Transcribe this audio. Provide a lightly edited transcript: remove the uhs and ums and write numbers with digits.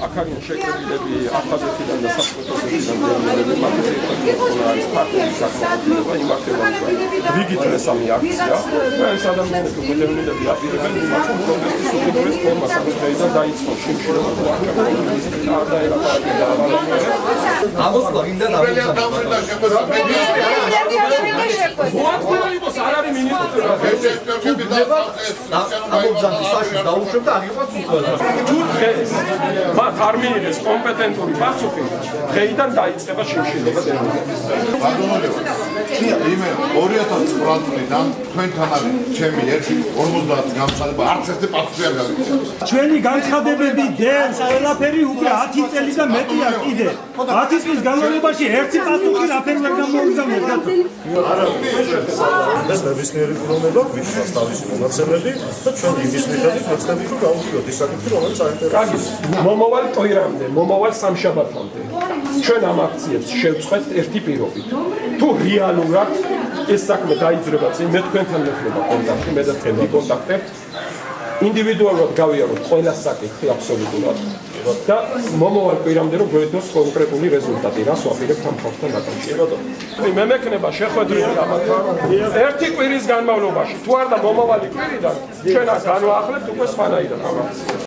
აქარიან შეკრებილები აფხაზეთიდან და საფრანგეთიდან არის პარტიის საკმაყოფილება იმართება რიგით მესამე აქცია და ეს ადამიანები მოდერნიდები აპირებენ იმართონ პროტესტის უდიდეს ფორმას ამერიკიდან დაიწყო შიმშილობა არ დაერაფარებია ამოსვლა გინდა მათ არ მიიღეს კომპეტენტური პასუხი, დღეიდან დაიწყება შიმშილობა დემოკრატიის. იმე 2009 წლიდან თქვენთან არის ჩემი 1.50 განცხადება, არც ერთი პასუხი არ გავიქცია. ჩვენი განცხადებები დენს ყველაფერი უკვე 10 წელი და მეტია კიდე. 10 წლის განმავლობაში ერთი პასუხი რაფერს ვერ გამოიგზავნეს გათო. ეს ნებისმიერი პიროვნება გვიშვას თავისი მონაცემები და ჩვენ იმის მიხედვით ვეცდებით რომ გავუშვიოთ ის საკითხი რომელიც საინტერესოა. მომავალ ტოირამდე, მომავალ სამშაბათამდე ჩვენ ამ აქციებს შევწყვეტ ერთი პირობით. თუ რეალურად ეს საქმე დაიძრება წინ, მე თქვენთან მექნება კონტაქტი, მე და თქვენი კონტაქტებთ. ინდივიდუალურად გავიაროთ ყველა საკითხი აბსოლუტურად და მომავალ კვირამდე რომ გვედოს კონკრეტული რეზულტატი, რას ვაპირებთ ამ ხალხთან დაკავშირებით. მე მექნება შეხვედრილი ამათთან ერთი კვირის განმავლობაში, თუ არ და მომავალი კვირიდან ჩვენ განვაახლებთ უკვე სხვანაირად ამ აქციას.